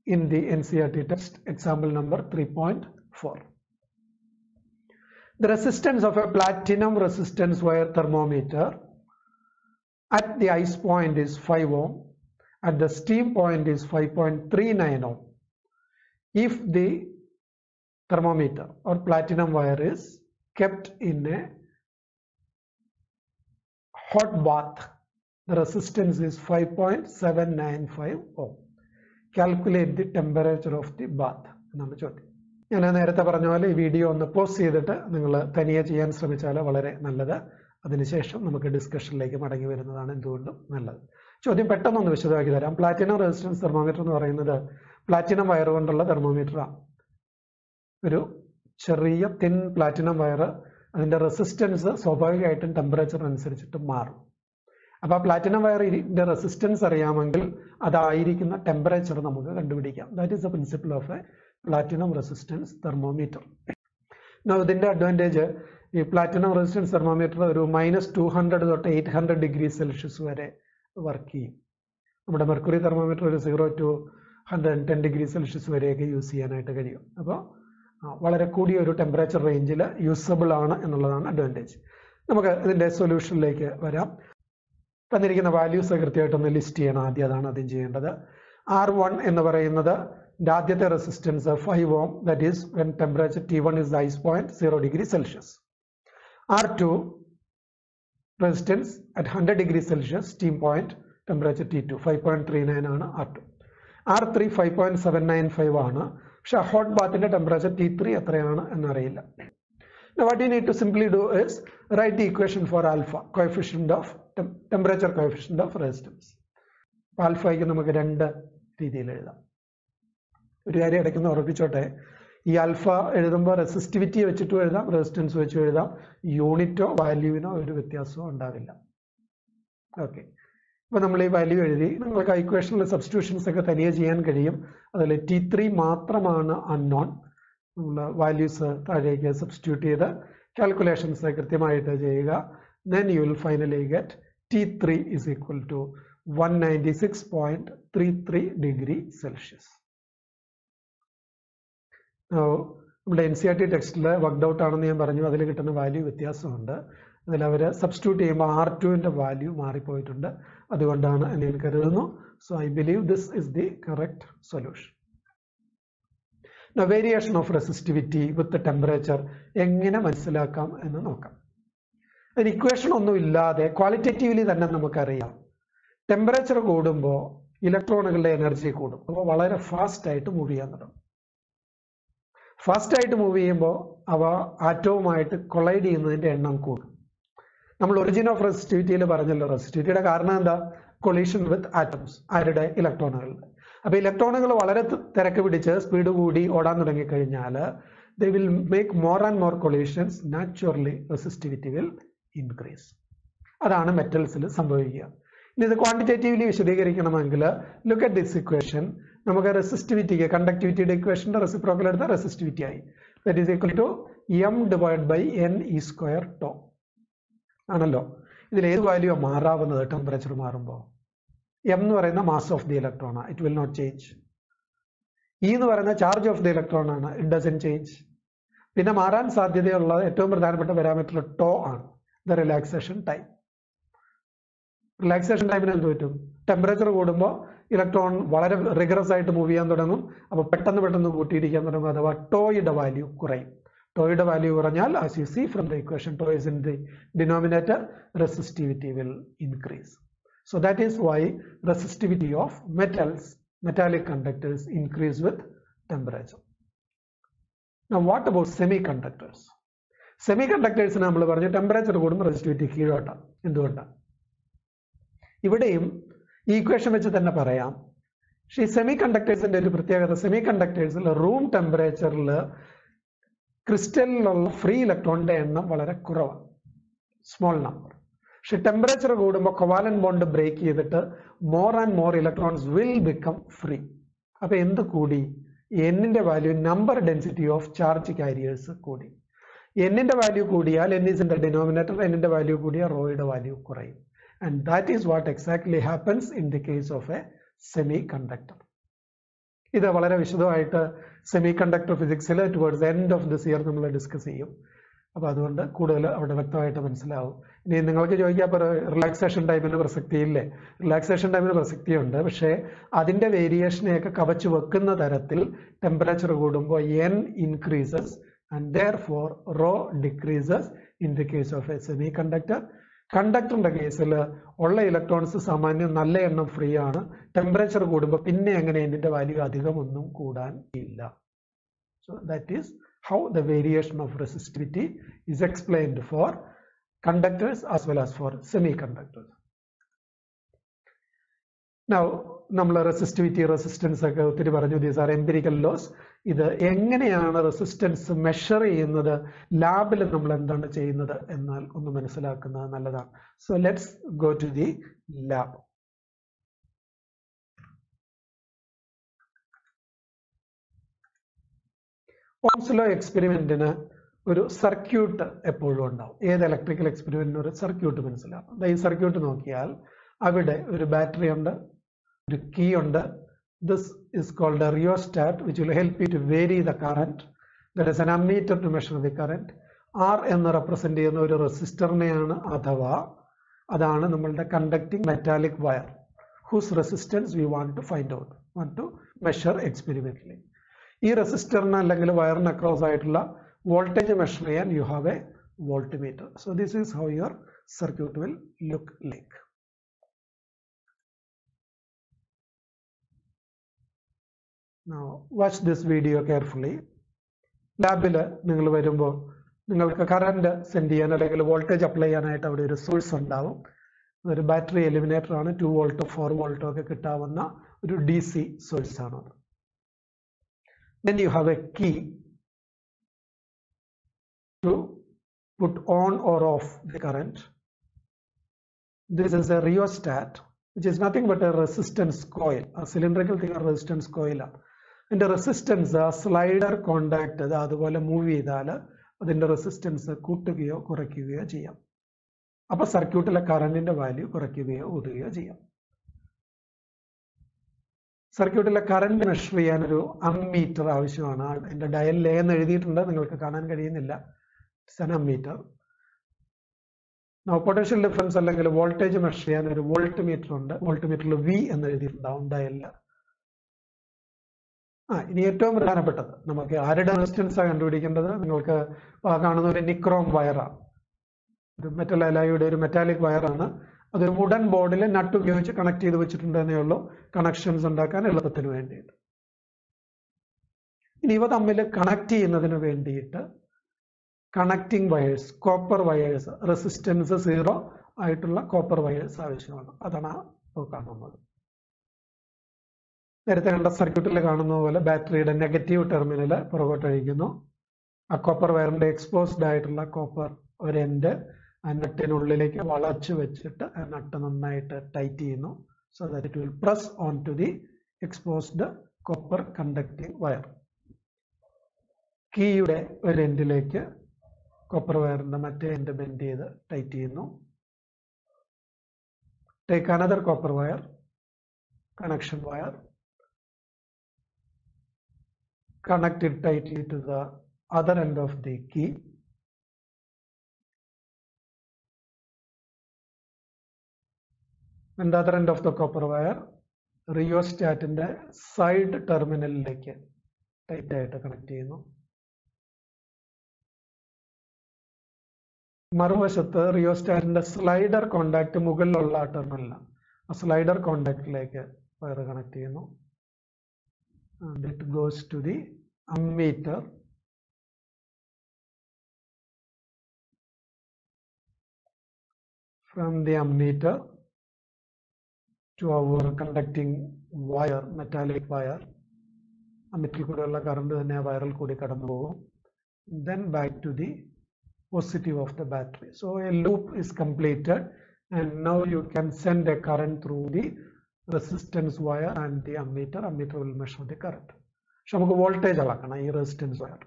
in the NCERT text, example number 3.4. The resistance of a platinum resistance wire thermometer at the ice point is 5 ohm, at the steam point is 5.39 ohm. If the thermometer or platinum wire is kept in a hot bath, the resistance is 5.795 ohm. Calculate the temperature of the bath. I will video on the post discussion like platinum resistance thermometer platinum wire thermometer thin platinum wire and the resistance temperature അനുസരിച്ചിട്ട് മാറും. അപ്പോൾ platinum wire ന്റെ resistance അറിയാമെങ്കിൽ അതായിരിക്കുന്ന temperature നമുക്ക് കണ്ടുപിടിക്കാം. That is the principle of a platinum resistance thermometer. Now ഇതിന്റെ advantage ഈ platinum resistance thermometer ഒരു -200 തൊട്ട് 800 degrees Celsius വരെ വർക്ക് ചെയ്യും. നമ്മുടെ mercury thermometer ഒരു 0 to 110 degrees Celsius വരെയൊക്കെ യൂസ് ചെയ്യാനായിട്ട് കഴിയും. അപ്പോൾ വളരെ കൂടിയ ഒരു ടെമ്പറേച്ചർ റേഞ്ചിൽ യൂസബിൾ ആണ് എന്നുള്ളതാണ് അഡ്വാൻറ്റേജ്. നമുക്ക് ഇതിന്റെ സൊല്യൂഷനിലേക്ക് വരാം. തന്നിരിക്കുന്ന വാല്യൂസ് കൃത്യമായിട്ട് ഒന്ന് ലിസ്റ്റ് ചെയ്യണം. ആദ്യം ചെയ്യേണ്ടത് R1 എന്ന് പറയുന്നത് ആദ്യത്തെ resistance 5 ohm, that is when temperature T1 is the ice point 0 degrees Celsius. R2 resistance at 100 degrees Celsius, steam point temperature T2 5.39 ആണ് R2. R3 5.795 ആണ്. പക്ഷെ hot bath ന്റെ temperature T3 എത്രയാണ് എന്നറിയില്ല. Now what you need to simply do is write the equation for alpha, coefficient of temperature coefficient of resistance. Alpha ക്ക് നമുക്ക് രണ്ട് രീതിയിൽ എഴുതാം. ഒരു കാര്യം ഇടയ്ക്കൊന്ന് ഉറപ്പിച്ചോട്ടെ, ഈ ആൽഫ എഴുതുമ്പോൾ റെസിസ്റ്റിവിറ്റി വെച്ചിട്ട് എഴുതാം, റെസിസ്റ്റൻസ് വെച്ച് എഴുതാം. യൂണിറ്റോ വാല്യൂവിനോ ഒരു വ്യത്യാസവും ഉണ്ടാവില്ല. ഓക്കെ, അപ്പോൾ നമ്മൾ ഈ വാല്യൂ എഴുതി. നിങ്ങൾക്ക് ഇക്വേഷനിലെ സബ്സ്റ്റിറ്റ്യൂഷൻസ് ഒക്കെ തനിയെ ചെയ്യാൻ കഴിയും. അതിൽ T3 മാത്രമാണ് അൺനോൺ. നമ്മൾ വാല്യൂസ് താഴേക്ക് സബ്സ്റ്റിറ്റ്യൂട്ട് ചെയ്ത് കാൽക്കുലേഷൻസ് കൃത്യമായിട്ട് ചെയ്യുക. Then you will finally get T3 is equal to 196.33 degree Celsius. Now, നമ്മുടെ NCERT ടെക്സ്റ്റിൽ വർക്ക്ഡ് ഔട്ട് ആണെന്ന് ഞാൻ പറഞ്ഞു. അതിൽ കിട്ടുന്ന വാല്യൂ വ്യത്യാസമുണ്ട്. അതിൽ അവർ സബ്സ്റ്റിറ്റ്യൂട്ട് ചെയ്യുമ്പോൾ R2ന്റെ വാല്യൂ മാറിപ്പോയിട്ടുണ്ട്. അതുകൊണ്ടാണ് എന്ന് ഞാൻ കരുതുന്നു. So I believe this is the correct solution. Now, variation of resistivity with the temperature എങ്ങനെ മനസ്സിലാക്കാം എന്ന് നോക്കാം. അതിന് ഇക്വേഷൻ ഒന്നും ഇല്ലാതെ ക്വാളിറ്റേറ്റീവ്ലി തന്നെ നമുക്കറിയാം. ടെമ്പറേച്ചർ കൂടുമ്പോൾ ഇലക്ട്രോണുകളുടെ എനർജി കൂടും. അപ്പോൾ വളരെ ഫാസ്റ്റ് ആയിട്ട് മൂവ് ചെയ്യാൻ തുടങ്ങും. ഫാസ്റ്റ് ആയിട്ട് മൂവ് ചെയ്യുമ്പോൾ അവ ആറ്റവുമായിട്ട് കൊളൈഡ് ചെയ്യുന്നതിന്റെ എണ്ണം കൂടും. നമ്മൾ ഒറിജിൻ ഓഫ് റെസിസ്റ്റിവിറ്റിയിൽ പറഞ്ഞല്ലോ, റെസിസ്റ്റിവിറ്റിയുടെ കാരണം എന്താ? കൊളീഷൻ വിത്ത് ആറ്റംസ്. ആരുടെ? ഇലക്ട്രോണുകളുടെ. അപ്പോൾ ഇലക്ട്രോണുകൾ വളരെ തിരക്ക് പിടിച്ച് സ്പീഡ് കൂടി ഓടാൻ തുടങ്ങിക്കഴിഞ്ഞാൽ they will make more and more collisions. Naturally resistivity will increase. അതാണ് മെറ്റൽസിൽ സംഭവിക്കുക. ഇനി ഇത് ക്വാണ്ടിറ്റേറ്റീവ്ലി വിശദീകരിക്കണമെങ്കിൽ ലുക്ക് അറ്റ് ദിസ് ഇക്വേഷൻ. നമുക്ക് റെസിസ്റ്റിവിറ്റിക്ക് കണ്ടക്ടിവിറ്റിയുടെ ഇക്വേഷന്റെ റെസിപ്രോക്കൽ എടുത്ത റെസിസ്റ്റിവിറ്റി ആയി. That is equal to m divide by n e square tau ആണല്ലോ. ഇതിൽ ഏത് വാല്യൂ മാറാവുന്നത് ടെമ്പറേച്ചർ മാറുമ്പോൾ? m എന്ന് പറയുന്ന mass of the electron, it will not change. E എന്ന് പറയുന്ന ചാർജ് ഓഫ് ദി ഇലക്ട്രോൺ ആണ്, ഇറ്റ് ഡസൻ ചേഞ്ച്. പിന്നെ മാറാൻ സാധ്യതയുള്ള ഏറ്റവും പ്രധാനപ്പെട്ട പാരാമീറ്റർ ടോ ആണ്, ദ റിലാക്സേഷൻ ടൈം. റിലാക്സേഷൻ ടൈമിന് എന്ത് പറ്റും? ടെമ്പറേച്ചർ കൂടുമ്പോൾ ഇലക്ട്രോൺ വളരെ റിഗറസ് ആയിട്ട് മൂവ് ചെയ്യാൻ തുടങ്ങും. അപ്പോൾ പെട്ടെന്ന് കൂട്ടിയിടിക്കാൻ തുടങ്ങും. അഥവാ ടോയുടെ വാല്യൂ കുറയും. ടോയുടെ വാല്യൂ കുറഞ്ഞാൽ as you see from the equation, tau is in the denominator, resistivity will increase. So that is why resistivity of metals, metallic conductors increase with temperature. Now what about semiconductors? Semiconductors നമ്മൾ പറഞ്ഞു temperature കൂടുമ്പോൾ resistivity കീഴോട്ടാണ്. എന്തുകൊണ്ടാണ്? ഇവിടെയും ഈ equation വെച്ച് തന്നെ പറയാം. പക്ഷേ സെമികണ്ടക്ടേഴ്സിന്റെ ഒരു പ്രത്യേകത, സെമികണ്ടക്ടേഴ്സിൽ റൂം ടെമ്പറേച്ചറിൽ ക്രിസ്റ്റലിലുള്ള ഫ്രീ ഇലക്ട്രോണിന്റെ എണ്ണം വളരെ കുറവാണ്, സ്മോൾ നമ്പർ. പക്ഷെ ടെമ്പറേച്ചർ കൂടുമ്പോൾ കൊവാലന്റ് ബോണ്ട് ബ്രേക്ക് ചെയ്തിട്ട് more and more electrons will become free. അപ്പൊ എന്ത് കൂടി? എന്നിന്റെ value, number density of charge carriers കൂടി. എന്നിന്റെ വാല്യൂ കൂടിയാൽ n is in the denominator, എന്നിന്റെ വാല്യൂ കൂടിയാൽ റോയുടെ വാല്യൂ കുറയും. And that is what exactly happens in the case of a semiconductor. ഇത് വളരെ വിശദമായിട്ട് സെമികണ്ടക്ടർ ഫിസിക്സിൽ towards end of this year നമ്മൾ ഡിസ്കസ് ചെയ്യും. അപ്പോൾ അതുകൊണ്ട് കൂടുതൽ അവിടെ വ്യക്തമായിട്ട് മനസ്സിലാവും. ഇനി നിങ്ങൾക്ക് ചോദിക്കാം, അപ്പോൾ റിലാക്സേഷൻ ടൈമിന് പ്രസക്തിയില്ലേ? റിലാക്സേഷൻ ടൈമിന് പ്രസക്തിയുണ്ട്, പക്ഷേ അതിൻ്റെ വേരിയേഷനെയൊക്കെ കവച്ചു വെക്കുന്ന തരത്തിൽ ടെമ്പറേച്ചർ കൂടുമ്പോൾ n increases and therefore rho decreases in the case of a semiconductor. കണ്ടക്ടറിന്റെ കേസിൽ ഉള്ള ഇലക്ട്രോൺസ് സാമാന്യം നല്ല എണ്ണം ഫ്രീ ആണ്. ടെമ്പറേച്ചർ കൂടുമ്പോൾ പിന്നെ എങ്ങനെ ഇതിന്റെ വാല്യൂ അധികമൊന്നും കൂടാൻ ഇല്ല. So that is how the variation of resistivity is explained for conductors as well as for semiconductors. Now നമ്മൾ റെസിസ്റ്റിവിറ്റി, റെസിസ്റ്റൻസ് ഒക്കെ ഒത്തിരി പറഞ്ഞു. These are empirical laws. ഇത് എങ്ങനെയാണ് റെസിസ്റ്റൻസ് മെഷർ ചെയ്യുന്നത്, ലാബിൽ നമ്മൾ എന്താണ് ചെയ്യുന്നത് എന്നാൽ ഒന്ന് മനസ്സിലാക്കുന്നത് നല്ലതാണ്. So let's go to the lab. Ohm's law എക്സ്പെരിമെന്റിന് ഒരു സർക്യൂട്ട് എപ്പോഴും ഉണ്ടാവും. ഏത് ഇലക്ട്രിക്കൽ എക്സ്പെരിമെന്റിന് ഒരു സർക്യൂട്ട് മനസ്സിലാവും. ഈ സർക്യൂട്ട് നോക്കിയാൽ അവിടെ ഒരു ബാറ്ററി ഉണ്ട്, ഒരു കീ ഉണ്ട്. This is called a rheostat, which will help you to vary the current. There is an ammeter to measure the current. R എന്ന് റെപ്രസെന്റ് ചെയ്യുന്ന ഒരു റെസിസ്റ്ററിനെയാണ്, അഥവാ അതാണ് നമ്മളുടെ conducting metallic wire whose resistance we want to find out, want to measure experimentally. ഈ റെസിസ്റ്ററിന് അല്ലെങ്കിൽ വയറിന് അക്രോസ് ആയിട്ടുള്ള വോൾട്ടേജ് മെഷർ ചെയ്യാൻ you have a voltmeter. So this is how your circuit will look like. Now watch this video carefully. ലാബിൽ നിങ്ങൾ വരുമ്പോൾ നിങ്ങൾക്ക് കറണ്ട് സെൻഡ് ചെയ്യാൻ അല്ലെങ്കിൽ വോൾട്ടേജ് അപ്ലൈ ചെയ്യാനായിട്ട് അവിടെ ഒരു സോഴ്സ് ഉണ്ടാവും. അതൊരു ബാറ്ററി എലിമിനേറ്റർ ആണ്. 2 വോൾട്ടോ 4 വോൾട്ടോ ഒക്കെ കിട്ടാവുന്ന ഒരു DC സോഴ്സ് ആണത്. Then you have a key to put on or off the current. This is a rheostat, which is nothing but a resistance coil, a cylindrical thing, a resistance coil. അതിന്റെ resistance slider contact അതുപോലെ move ചെയ്താൽ അതിന്റെ resistance കൂട്ടുകയോ കുറയ്ക്കുകയോ ചെയ്യാം. അപ്പൊ സർക്യൂട്ടിലെ കറണ്ടിന്റെ വാല്യൂ കുറയ്ക്കുകയോ കൂട്ടുകയോ ചെയ്യാം. സർക്യൂട്ടിലെ കറണ്ട് മെഷർ ചെയ്യാൻ ഒരു അമ്മീറ്റർ ആവശ്യമാണ്. അതിന്റെ ഡയലിൽ എന്ന് എഴുതിയിട്ടുണ്ട്, നിങ്ങൾക്ക് കാണാൻ കഴിയുന്നില്ല. It's an ammeter. Potential difference അല്ലെങ്കിൽ വോൾട്ടേജ് മെഷർ ചെയ്യാൻ ഒരു വോൾട്ട് മീറ്റർ ഉണ്ട്. വോൾട്ട് മീറ്ററിൽ V എന്ന് എഴുതിയിട്ടുണ്ടാവും ഡയലിൽ. ഇനി ഏറ്റവും പ്രധാനപ്പെട്ടത്, നമുക്ക് ആരുടെ റെസിസ്റ്റൻസാണ് കണ്ടുപിടിക്കേണ്ടത്? നിങ്ങൾക്ക് കാണുന്ന ഒരു നിക്രോം വയറാണ്, ഒരു മെറ്റൽ അലോയുടെ ഒരു മെറ്റാലിക് വയറാണ്. അതൊരു വുഡൻ ബോർഡിൽ നട്ട് ഉപയോഗിച്ച് കണക്ട് ചെയ്ത് വെച്ചിട്ടുണ്ടെന്നേ ഉള്ളൂ, കണക്ഷൻസ് ഉണ്ടാക്കാൻ എളുപ്പത്തിന് വേണ്ടിയിട്ട്. ഇനി ഇവ തമ്മിൽ കണക്ട് ചെയ്യുന്നതിന് വേണ്ടിയിട്ട് connecting wires, copper wires, resistance 0 ആയിട്ടുള്ള കോപ്പർ വയേഴ്സ് ആവശ്യമാണ്. അതാണ് കാണുന്നത്. നേരത്തെ കണ്ട സർക്യൂട്ടിൽ കാണുന്ന പോലെ ബാറ്ററിയുടെ നെഗറ്റീവ് ടെർമിനൽ പുറകോട്ടഴിക്കുന്നു. ആ കോപ്പർ വയറിന്റെ എക്സ്പോസ്ഡ് ആയിട്ടുള്ള കോപ്പർ ഒരു എൻഡ് ആ നട്ടിനുള്ളിലേക്ക് വളച്ചു വെച്ചിട്ട് ആ നട്ട് നന്നായിട്ട് ടൈറ്റ് ചെയ്യുന്നു. So that it will press on to the exposed copper conducting wire. കീയുടെ ഒരു എൻഡിലേക്ക് കോപ്പർ വയറിന്റെ മറ്റേ എൻഡ് ബെൻഡ് ചെയ്ത് ടൈറ്റ് ചെയ്യുന്നു. Take another copper wire, connection wire, connect it tightly to the other end of the key. And the other end of the copper wire rheostat in the side terminal like tight ആയിട്ട് connect ചെയ്യുന്നു. മറുവശത്ത് റിയോസ്റ്റാറ്റിന്റെ slider contact മുകളിലുള്ള ടെർമിനലാണ്. ആ slider കോണ്ടാക്റ്റിലേക്ക് wire connect ചെയ്യുന്നു. And it goes to the ammeter from the ammeter to our conducting wire, metallic wire. Ammeter kudulla current thanne wire il koodi kadannu povum. Then back to the positive of the battery. So a loop is completed, and now you can send a current through the resistance wire and the ammeter. Ammeter will measure the current. So നമുക്ക് voltage അളക്കണം ഈ resistance wire.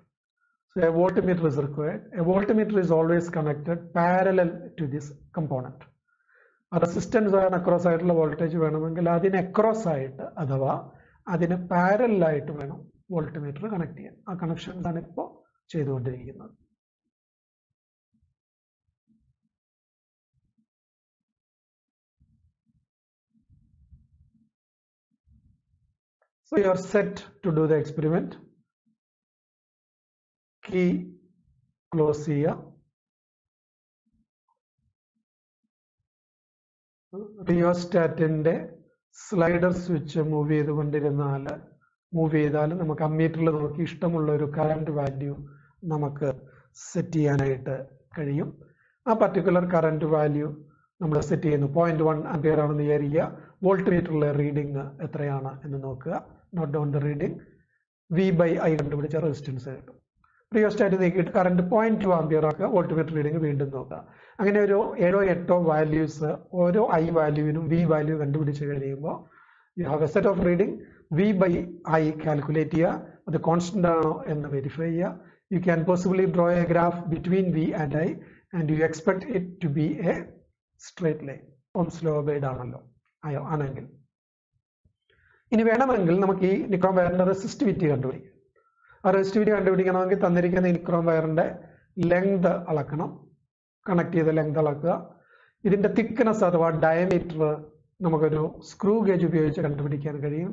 So a voltmeter is required. A voltmeter is always connected parallel to this component. A resistance wire across ആയിട്ടുള്ള voltage വേണമെങ്കിൽ അതിനെ across ആയിട്ട് അഥവാ അതിനെ parallel ആയിട്ട് വേണം voltmeter കണക്ട് ചെയ്യാൻ. ആ കണക്ഷൻസ് ആണ് ഇപ്പോൾ ചെയ്തുകൊണ്ടിരിക്കുന്നത്. So you are set to do the experiment. Key close here. Rheostat inde slider switch move ചെയ്തുകൊണ്ടിരുന്നാൽ നമുക്ക് അമ്മീറ്ററിൽ നോക്കി ഇഷ്ടമുള്ള ഒരു കറന്റ് വാല്യൂ നമുക്ക് സെറ്റ് ചെയ്യാനായിട്ട് കഴിയും. ആ പർട്ടിക്കുലർ കറന്റ് വാല്യൂ നമ്മൾ സെറ്റ് ചെയ്യുന്നു. 0.1 ആംപിയർ ആണെന്ന് വിചാരിക്കുക. വോൾട്ട് മീറ്ററിലെ റീഡിംഗ് എത്രയാണ് എന്ന് നോക്കുക. Note down the reading. V/I കണ്ടുപിടിച്ച റെസിസ്റ്റൻസ് കിട്ടും. റിയോസ്റ്റാറ്റ് നീക്കിയിട്ട് കറന്റ് 0.2 ആംപിയർ ആക്കുക. വോൾട്ട് മീറ്റർ റീഡിംഗ് വീണ്ടും നോക്കുക. അങ്ങനെ ഒരു 7-8 വാല്യൂസ് ഓരോ I വാല്യൂവിനും V വാല്യൂ കണ്ടുപിടിച്ച് കഴിയുമ്പോൾ you have a set of reading. V/I calculate ചെയ്യുക. അത് കോൺസ്റ്റന്റ് ആണോ എന്ന് വെരിഫൈ ചെയ്യുക. You can possibly draw a graph between V and I and you expect it to be a straight line. Ohm's law obeyed ആണല്ലോ ആണെങ്കിൽ. ഇനി വേണമെങ്കിൽ നമുക്ക് ഈ നിക്രോം വയറിന്റെ റെസിസ്റ്റിവിറ്റി കണ്ടുപിടിക്കാം. ആ റെസിസ്റ്റിവിറ്റി കണ്ടുപിടിക്കണമെങ്കിൽ തന്നിരിക്കുന്ന നിക്രോം വയറിന്റെ ലെങ്ത് അളക്കണം. കണക്ട് ചെയ്ത ലെങ്ത് അളക്കുക. ഇതിന്റെ തിക്നെസ് അഥവാ ഡയമീറ്റർ നമുക്കൊരു സ്ക്രൂ ഗേജ് ഉപയോഗിച്ച് കണ്ടുപിടിക്കാൻ കഴിയും.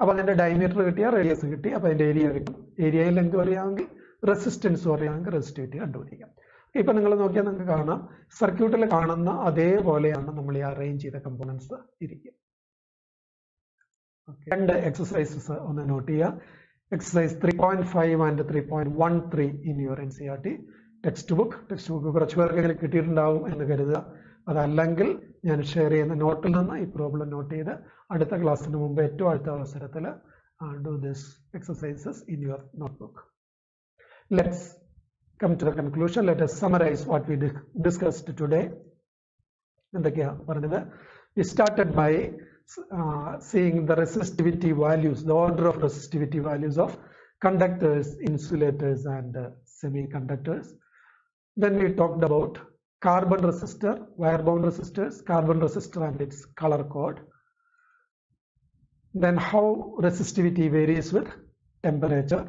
അപ്പൊ അതിന്റെ ഡയമീറ്റർ കിട്ടിയാൽ റേഡിയസ് കിട്ടി. അപ്പൊ അതിന്റെ ഏരിയ കിട്ടും. ഏരിയയിൽ ലെങ്ത് അറിയാമെങ്കിൽ റെസിസ്റ്റൻസ് അറിയാമെങ്കിൽ റെസിസ്റ്റിവിറ്റി കണ്ടുപിടിക്കാം. ഇപ്പൊ നിങ്ങൾ നോക്കിയാൽ നിങ്ങൾക്ക് കാണാം സർക്യൂട്ടിൽ കാണുന്ന അതേപോലെയാണ് നമ്മൾ ഈ അറേഞ്ച് ചെയ്ത കമ്പോണൻസ് ഇരിക്കുക. രണ്ട് എക്സസൈസസ് ഒന്ന് നോട്ട് ചെയ്യുക. Exercise 3.5 and 3.13 in your NCERT text book. കുറച്ച് പേർക്ക് ഇങ്ങനെ കിട്ടിയിട്ടുണ്ടാവും എന്ന് കരുതുക. അതല്ലെങ്കിൽ ഞാൻ ഷെയർ ചെയ്യുന്ന നോട്ടിൽ നിന്ന് ഈ പ്രോബ്ലം നോട്ട് ചെയ്ത് അടുത്ത ക്ലാസ്സിന് മുമ്പ് ഏറ്റവും അടുത്ത അവസരത്തിൽ do this exercises in your notebook. Let's come to the conclusion. Let us summarize what we discussed today. We started by seeing the resistivity values, the order of resistivity values of conductors, insulators and semiconductors. Then we talked about carbon resistor, wire bound resistors, carbon resistor and its color code. Then how resistivity varies with temperature.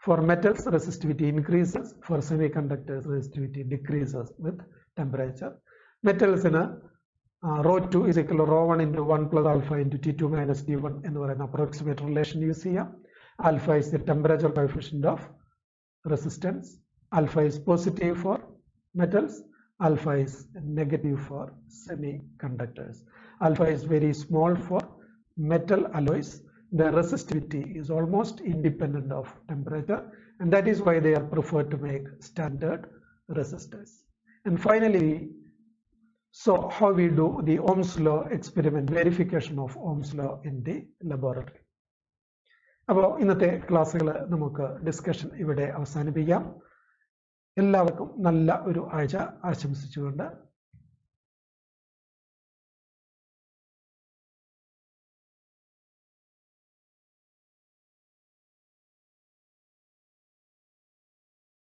For metals, resistivity increases. For semiconductors, resistivity decreases with temperature. Metals in a ρ2 is equal to ρ1 into 1 plus alpha into T2 minus T1 എന്ന് പറയുന്ന approximate relation use ചെയ്യാം. Alpha is the temperature coefficient of resistance. Alpha is positive for metals. Alpha is negative for semiconductors. Alpha is very small for metal alloys. The resistivity is almost independent of temperature, and that is why they are preferred to make standard resistors. And finally, so how we do the Ohm's law experiment, verification of Ohm's law in the laboratory. അപ്പോൾ ഇന്നത്തെ ക്ലാസ്സുകൾ നമുക്ക് discussion ഇവിടെ അവസാനിപ്പിക്കാം. എല്ലാവർക്കും നല്ല ഒരു ആഴ്ച ആശംസിച്ചുകൊണ്ട്